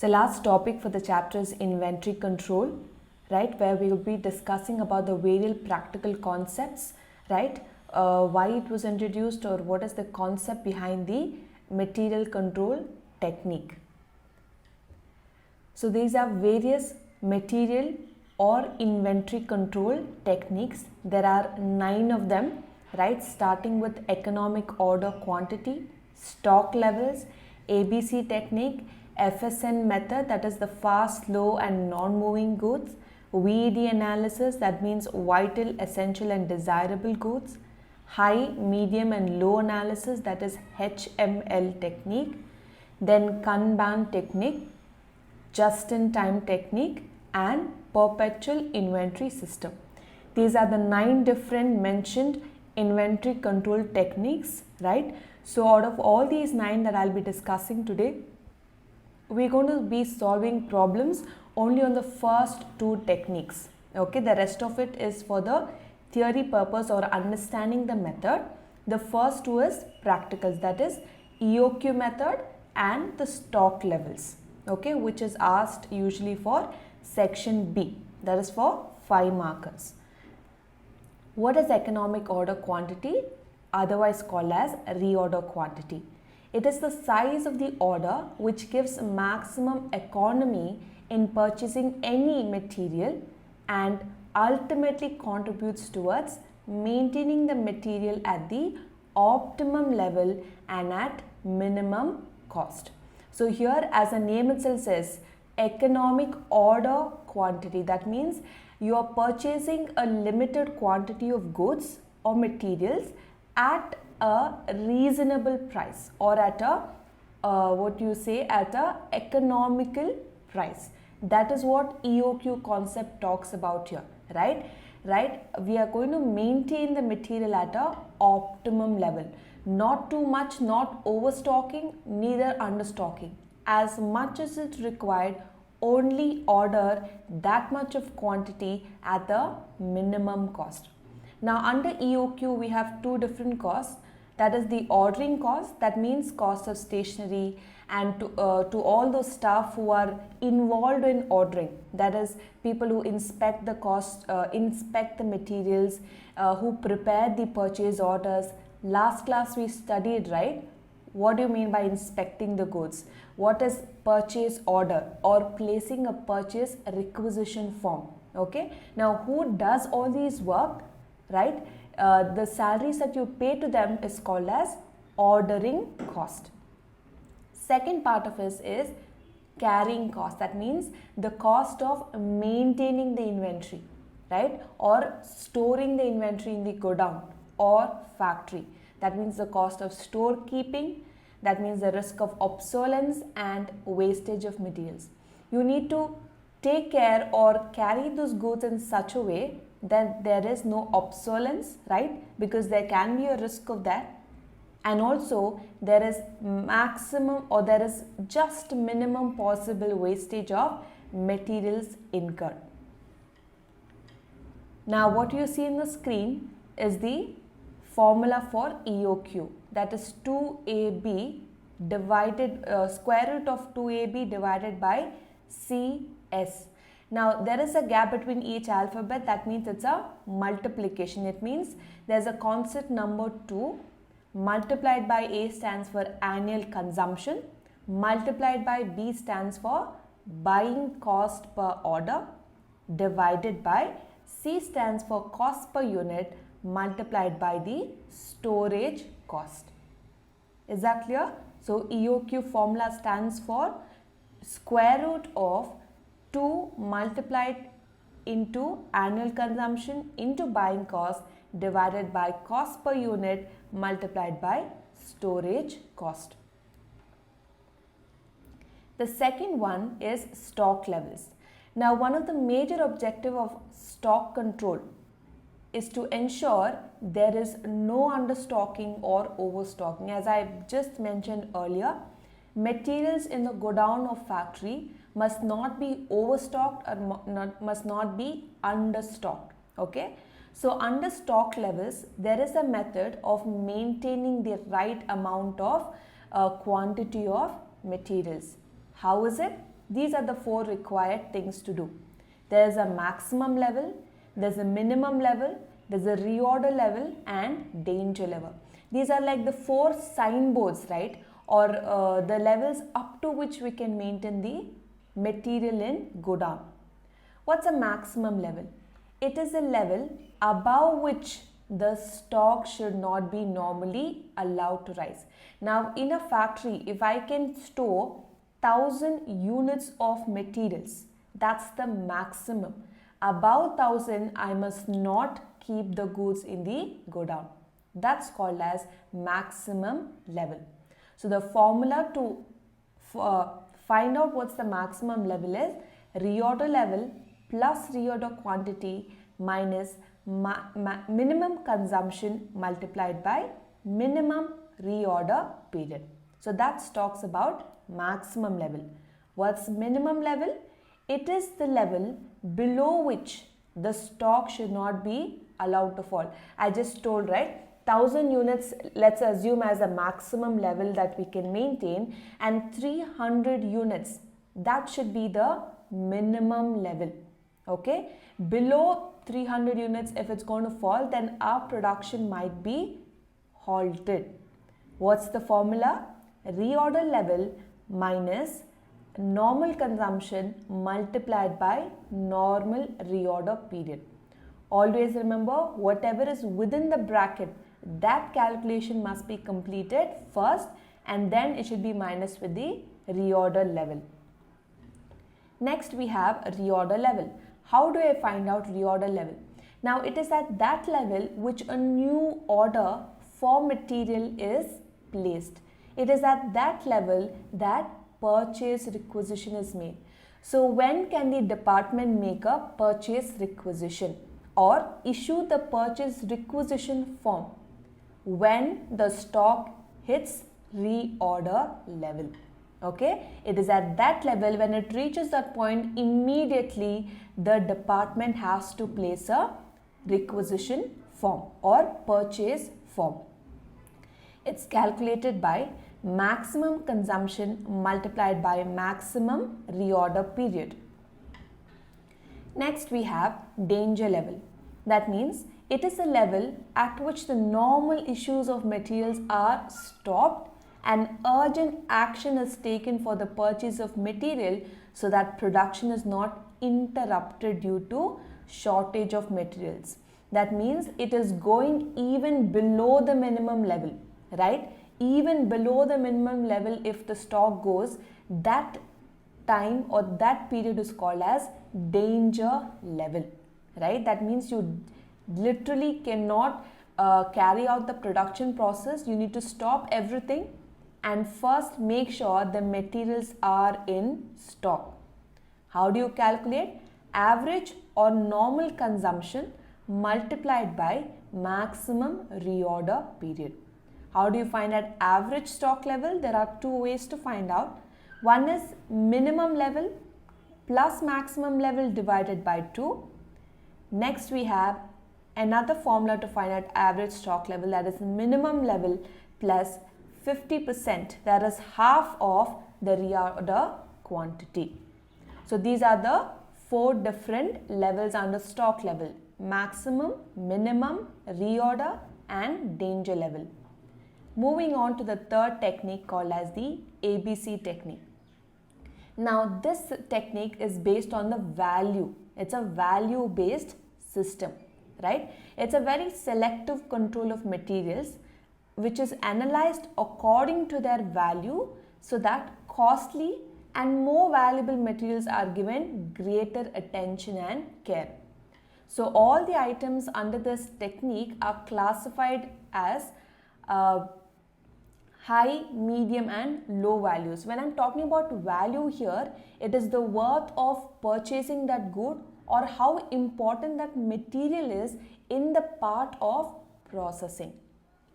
So last topic for the chapter is inventory control, right, where we will be discussing about the various practical concepts, right, why it was introduced or what is the concept behind the material control technique. So these are various material or inventory control techniques. There are 9 of them, right, starting with economic order quantity, stock levels, ABC technique, FSN method, that is the fast, low and non-moving goods, VED analysis, that means vital, essential and desirable goods, high, medium and low analysis, that is HML technique, then Kanban technique, just-in-time technique and perpetual inventory system. These are the 9 different mentioned inventory control techniques, right? So out of all these 9 that I'll be discussing today, we're going to be solving problems only on the first 2 techniques. Okay, the rest of it is for the theory purpose or understanding the method. The first 2 is practicals, that is EOQ method and the stock levels, okay, which is asked usually for section B, that is for 5 markers. What is economic order quantity, otherwise called as reorder quantity? It is the size of the order which gives maximum economy in purchasing any material and ultimately contributes towards maintaining the material at the optimum level and at minimum cost. So here, as the name itself says, economic order quantity, that means you are purchasing a limited quantity of goods or materials at a reasonable price or at a at a economical price. That is what EOQ concept talks about here, right? We are going to maintain the material at a optimum level, not too much, not overstocking, neither understocking. As much as it's required, only order that much of quantity at the minimum cost. Now under EOQ we have 2 different costs, that is the ordering cost, that means cost of stationery, and to all those staff who are involved in ordering, that is people who inspect the cost, inspect the materials, who prepare the purchase orders. Last class we studied, right, what do you mean by inspecting the goods? What is purchase order or placing a purchase requisition form? Okay, now who does all these work, right? The salaries that you pay to them is called as ordering cost. Second part of it is carrying cost, that means the cost of maintaining the inventory, right, or storing the inventory in the godown or factory. That means the cost of storekeeping, that means the risk of obsolescence and wastage of materials. You need to take care or carry those goods in such a way that there is no obsolescence, right, because there can be a risk of that, and also there is maximum or there is just minimum possible wastage of materials incurred. Now what you see in the screen is the formula for EOQ, that is 2AB divided square root of 2AB divided by CS. Now there is a gap between each alphabet, that means it's a multiplication. It means there's a constant number 2 multiplied by A stands for annual consumption, multiplied by B stands for buying cost per order, divided by C stands for cost per unit, multiplied by the storage cost. Is that clear? So EOQ formula stands for square root of 2 multiplied into annual consumption into buying cost divided by cost per unit multiplied by storage cost. The second one is stock levels. Now one of the major objective of stock control is to ensure there is no understocking or overstocking. As I just mentioned earlier, materials in the godown of factory must not be overstocked or must not be understocked. Okay, so under stock levels there is a method of maintaining the right amount of quantity of materials. How is it? These are the 4 required things to do. There is a maximum level, there's a minimum level, there's a reorder level and danger level. These are like the 4 signboards, right? Or the levels up to which we can maintain the material in godown. What's a maximum level? It is a level above which the stock should not be normally allowed to rise. Now in a factory, if I can store 1000 units of materials, that's the maximum. Above 1000, I must not keep the goods in the godown. That's called as maximum level. So the formula to find out what's the maximum level is reorder level plus reorder quantity minus minimum consumption multiplied by minimum reorder period. So that talks about maximum level. What's minimum level? It is the level below which the stock should not be allowed to fall. I just told, right? 1000 units, let's assume as a maximum level that we can maintain, and 300 units, that should be the minimum level. Okay, below 300 units, if it's going to fall, then our production might be halted. What's the formula? Reorder level minus normal consumption multiplied by normal reorder period. Always remember, whatever is within the bracket, that calculation must be completed first, and then it should be minus with the reorder level. Next we have reorder level. How do I find out reorder level? Now it is at that level which a new order for material is placed. It is at that level that purchase requisition is made. So when can the department make a purchase requisition or issue the purchase requisition form? When the stock hits reorder level. Okay, it is at that level. When it reaches that point, immediately the department has to place a requisition form or purchase form. It's calculated by maximum consumption multiplied by maximum reorder period. Next we have danger level. That means it is a level at which the normal issues of materials are stopped and urgent action is taken for the purchase of material so that production is not interrupted due to shortage of materials. That means it is going even below the minimum level, right? Even below the minimum level, if the stock goes, that time or that period is called as danger level, right? That means you literally cannot carry out the production process. You need to stop everything and first make sure the materials are in stock. How do you calculate? Average or normal consumption multiplied by maximum reorder period. How do you find out average stock level? There are 2 ways to find out. One is minimum level plus maximum level divided by 2. Next we have another formula to find out average stock level, that is minimum level plus 50%, that is half of the reorder quantity. So these are the 4 different levels under stock level: maximum, minimum, reorder and danger level. Moving on to the third technique called as the ABC technique. Now this technique is based on the value. It's a value based system, right? It's a very selective control of materials which is analyzed according to their value so that costly and more valuable materials are given greater attention and care. So all the items under this technique are classified as high, medium and low values. When I'm talking about value here, it is the worth of purchasing that good or how important that material is in the part of processing.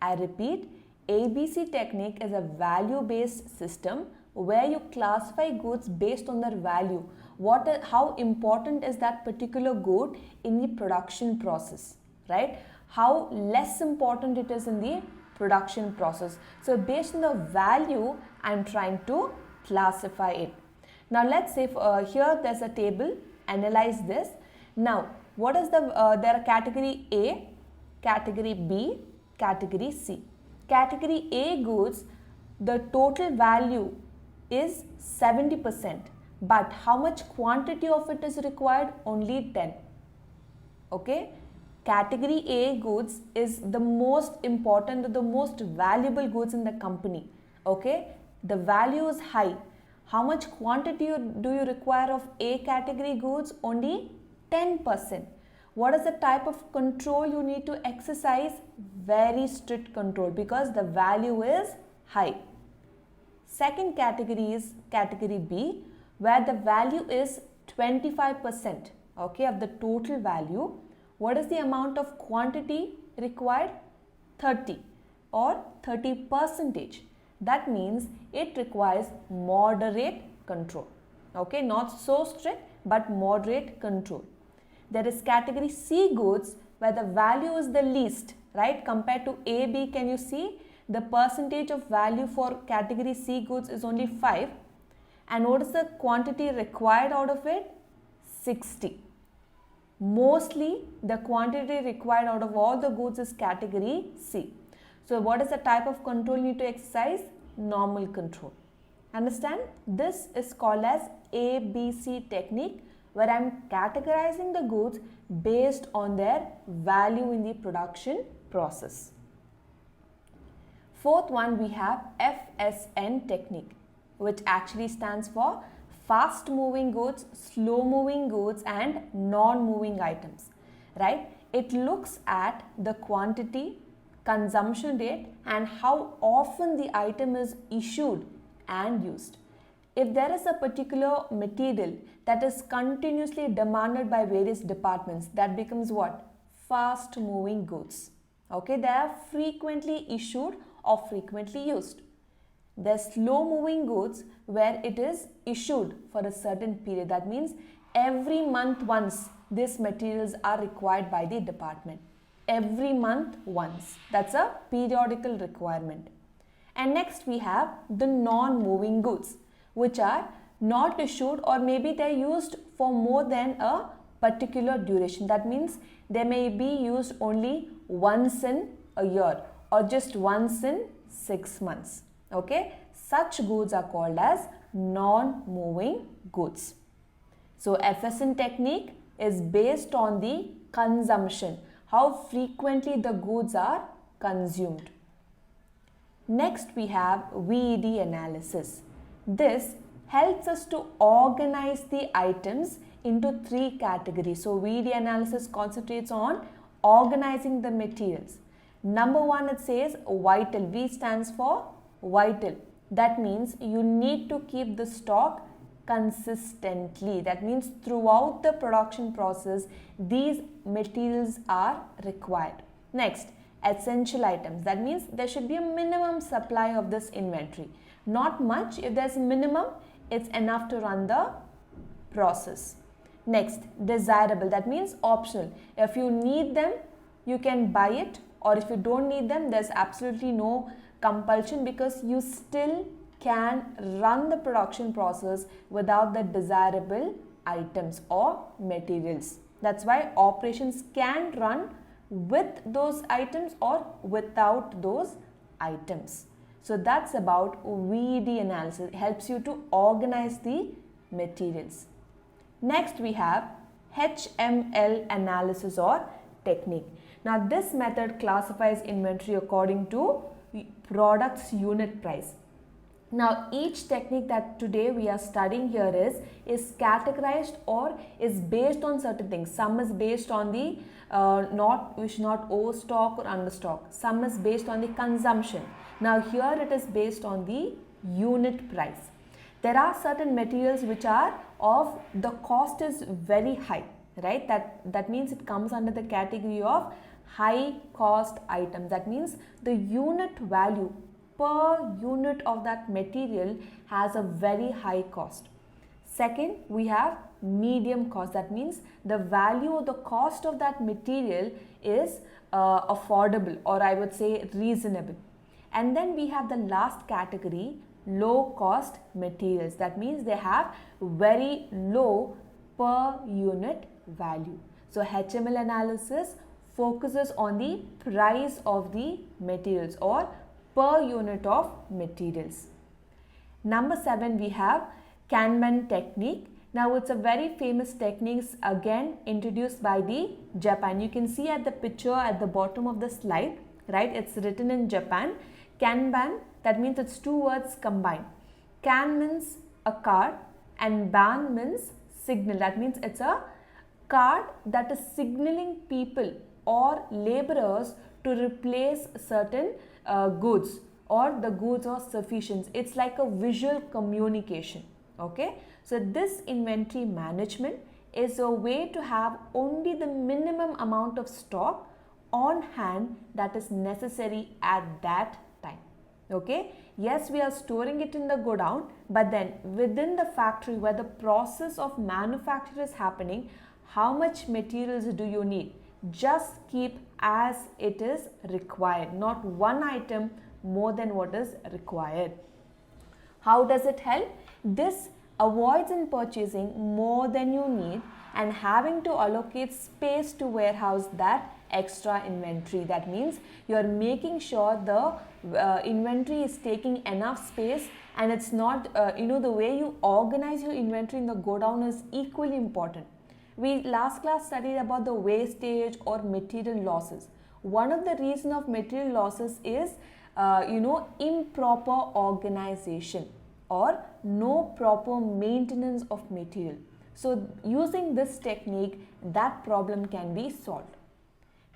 I repeat, ABC technique is a value-based system where you classify goods based on their value. How important is that particular good in the production process, right? How less important it is in the production process. So based on the value, I'm trying to classify it. Now let's say here there's a table, analyze this. Now what is the, there are category A, category B, category C. Category A goods, the total value is 70%, but how much quantity of it is required? Only 10. Okay, category A goods is the most important, the most valuable goods in the company. Okay, the value is high. How much quantity do you require of A category goods? Only 10%. What is the type of control you need to exercise? Very strict control, because the value is high. Second category is category B, where the value is 25%, okay, of the total value. What is the amount of quantity required? 30 or 30%. That means it requires moderate control. Okay, not so strict, but moderate control. There is category C goods, where the value is the least, right? Compared to A, B, can you see? The percentage of value for category C goods is only 5. And what is the quantity required out of it? 60. Mostly the quantity required out of all the goods is category C. So what is the type of control you need to exercise? Normal control. Understand? This is called as ABC technique, where I am categorizing the goods based on their value in the production process. Fourth one, we have FSN technique, which actually stands for fast moving goods, slow moving goods and non-moving items, right? It looks at the quantity, consumption rate and how often the item is issued and used. If there is a particular material that is continuously demanded by various departments, that becomes what? Fast moving goods. Okay, they are frequently issued or frequently used. There's slow moving goods where it is issued for a certain period. That means every month once these materials are required by the department. Every month once. That's a periodical requirement. And next we have the non-moving goods, which are not issued or maybe they're used for more than a particular duration. That means they may be used only once in a year or just once in 6 months. Okay, such goods are called as non-moving goods. So FSN technique is based on the consumption, how frequently the goods are consumed. Next we have VED analysis. This helps us to organize the items into 3 categories. So VED analysis concentrates on organizing the materials. Number 1, it says vital. V stands for vital. That means you need to keep the stock consistently. That means throughout the production process, these materials are required. Next, essential items. That means there should be a minimum supply of this inventory. Not much. If there's a minimum, it's enough to run the process. Next, desirable. That means optional. If you need them, you can buy it, or if you don't need them, there's absolutely no compulsion, because you still can run the production process without the desirable items or materials. That's why operations can run with those items or without those items. So that's about VED analysis. It helps you to organize the materials. Next we have HML analysis or technique. Now this method classifies inventory according to product's unit price. Now each technique that today we are studying here is categorized or is based on certain things. Some is based on the which not overstock or understock. Some is based on the consumption. Now here it is based on the unit price. There are certain materials which are of the cost is very high, right? That means it comes under the category of high cost items. That means the unit value per unit of that material has a very high cost. Second, we have medium cost. That means the value or the cost of that material is affordable, or I would say reasonable. And then we have the last category, low cost materials. That means they have very low per unit value. So HML analysis focuses on the price of the materials or per unit of materials. Number 7, we have Kanban technique. Now it's a very famous technique, again introduced by the Japan. You can see at the picture at the bottom of the slide, right? It's written in Japan. Kanban, that means it's two words combined. Kan means a card and ban means signal. That means it's a card that is signaling people or laborers to replace certain goods, or the goods are sufficient. It's like a visual communication. Okay, so this inventory management is a way to have only the minimum amount of stock on hand that is necessary at that time. Okay, yes, we are storing it in the godown, but then within the factory where the process of manufacture is happening, how much materials do you need? Just keep as it is required, not one item more than what is required. How does it help? This avoids in purchasing more than you need and having to allocate space to warehouse that extra inventory. That means you are making sure the inventory is taking enough space, and it's not, the way you organize your inventory in the godown is equally important. We last class studied about the wastage or material losses. One of the reasons of material losses is improper organization or no proper maintenance of material. So using this technique, that problem can be solved.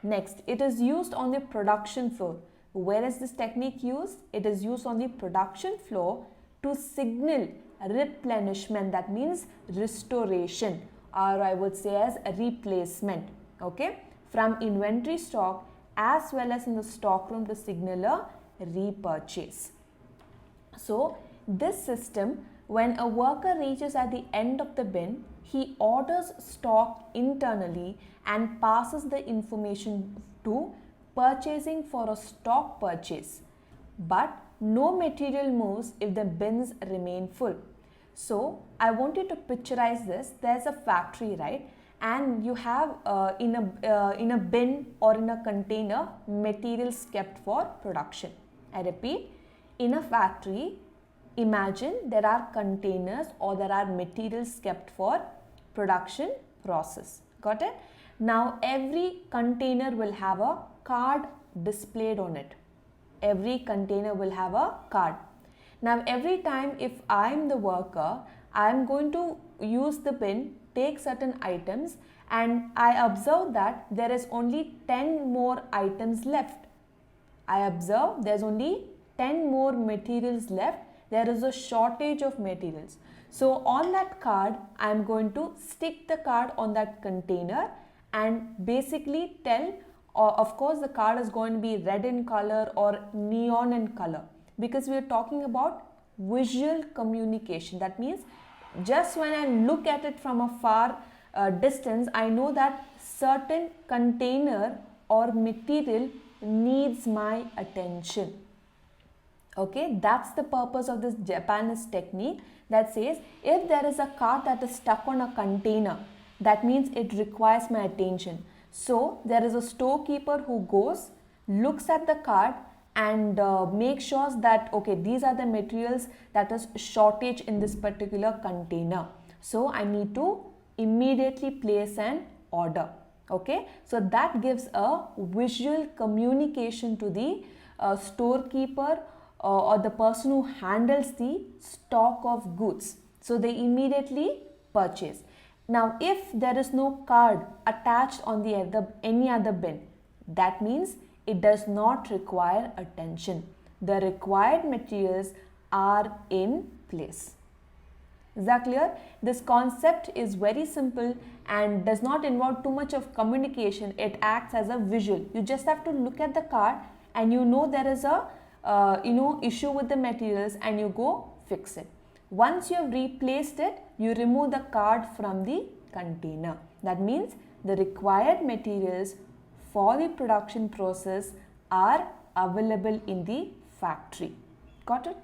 Next, it is used on the production floor. Where is this technique used? It is used on the production floor to signal replenishment, that means restoration, or I would say as a replacement, okay, from inventory stock as well as in the stockroom to signal a repurchase. So this system, when a worker reaches at the end of the bin, he orders stock internally and passes the information to purchasing for a stock purchase. But no material moves if the bins remain full. So I want you to picturize this. There's a factory, right? And you have in a bin or in a container materials kept for production. I repeat, in a factory, imagine there are containers or there are materials kept for production process. Got it? Now every container will have a card displayed on it. Every container will have a card. Now every time if I am the worker, I am going to use the bin, take certain items, and I observe that there is only 10 more items left. I observe there's only 10 more materials left. There is a shortage of materials. So on that card, I am going to stick the card on that container and basically tell, of course the card is going to be red in color or neon in color, because we are talking about visual communication. That means just when I look at it from a far distance, I know that certain container or material needs my attention. Okay, that's the purpose of this Japanese technique that says if there is a card that is stuck on a container, that means it requires my attention. So there is a storekeeper who goes, looks at the card and makes sure that okay, these are the materials that is shortage in this particular container. So I need to immediately place an order. Okay, so that gives a visual communication to the storekeeper or the person who handles the stock of goods. So they immediately purchase. Now if there is no card attached on any other bin, that means it does not require attention. The required materials are in place. Is that clear? This concept is very simple and does not involve too much of communication. It acts as a visual. You just have to look at the card and you know there is a issue with the materials and you go fix it. Once you have replaced it, you remove the card from the container. That means the required materials for the production process are available in the factory. Got it?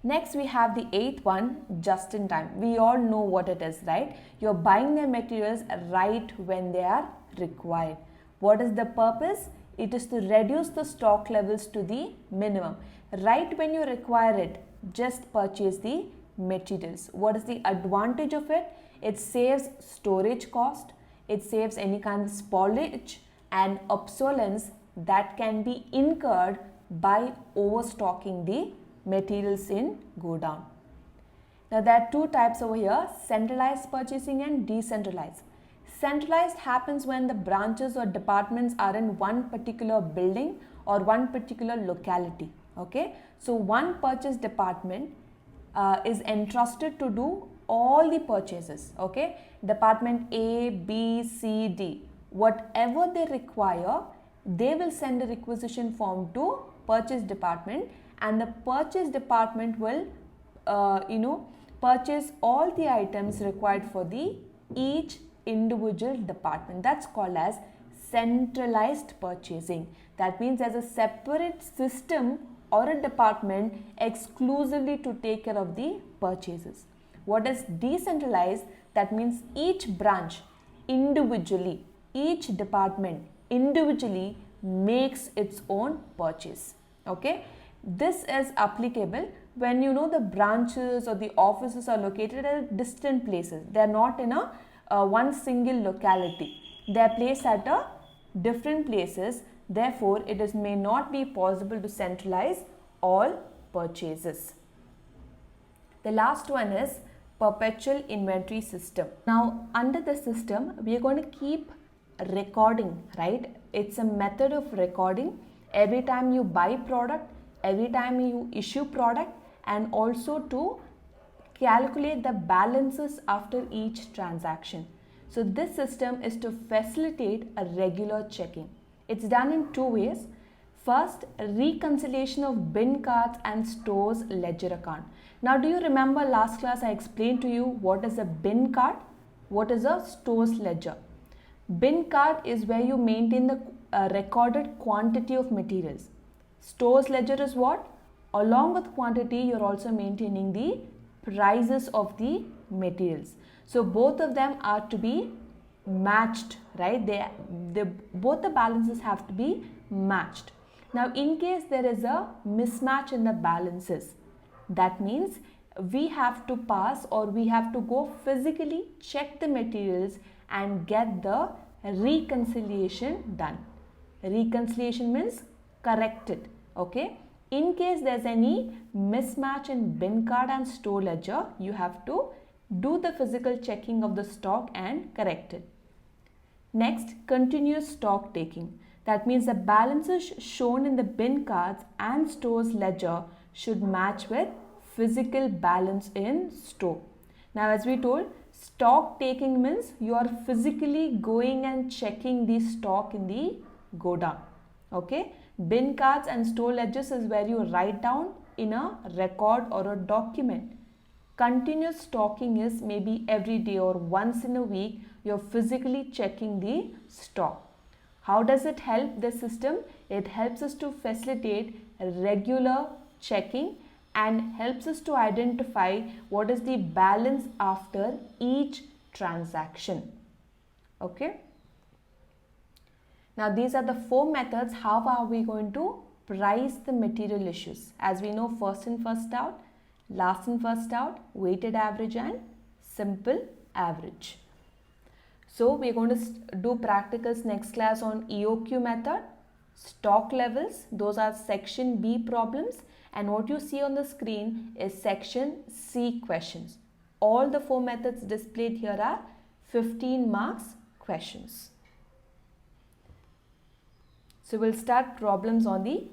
Next, we have the eighth one, just in time. We all know what it is, right? You're buying the materials right when they are required. What is the purpose? It is to reduce the stock levels to the minimum. Right when you require it, just purchase the materials. What is the advantage of it? It saves storage cost, it saves any kind of spoilage and obsolescence that can be incurred by overstocking the materials in godown. Now there are two types over here, centralized purchasing and decentralized. Centralized happens when the branches or departments are in one particular building or one particular locality. Okay, so one purchase department is entrusted to do all the purchases. Okay, department A, B, C, D, whatever they require, they will send a requisition form to purchase department, and the purchase department will purchase all the items required for the each individual department. That's called as centralized purchasing. That means there's a separate system or a department exclusively to take care of the purchases. What is decentralized? That means each branch individually, each department individually makes its own purchase. Okay, this is applicable when the branches or the offices are located at distant places. They are not in a one single locality. They are placed at different places. Therefore, it may not be possible to centralize all purchases. The last one is perpetual inventory system. Now, under the system, we are going to keep recording, right? It's a method of recording every time you buy product, every time you issue product, and also to calculate the balances after each transaction. So this system is to facilitate a regular checking. It's done in two ways. First, reconciliation of bin cards and stores ledger account. Now, do you remember last class I explained to you what is a bin card? What is a stores ledger? Bin card is where you maintain the recorded quantity of materials. Stores ledger is what? Along with quantity, you're also maintaining the prices of the materials. So both of them are to be matched, right? Both the balances have to be matched. Now, in case there is a mismatch in the balances, that means we have to pass or we have to go physically check the materials and get the reconciliation done. Reconciliation means corrected. Okay. In case there's any mismatch in bin card and store ledger, you have to do the physical checking of the stock and correct it. Next, continuous stock taking. That means the balances shown in the bin cards and stores ledger should match with physical balance in store. Now, as we told, stock taking means you are physically going and checking the stock in the godown. Okay. Bin cards and store ledgers is where you write down in a record or a document. Continuous stocking is maybe every day or once in a week you're physically checking the stock. How does it help the system? It helps us to facilitate regular checking and helps us to identify what is the balance after each transaction. Okay. Now, these are the four methods. How are we going to price the material issues? As we know, first in, first out, last in, first out, weighted average and simple average. So, we are going to do practicals next class on EOQ method, stock levels. Those are section B problems, and what you see on the screen is section C questions. All the four methods displayed here are 15 marks questions. So, we'll start problems on the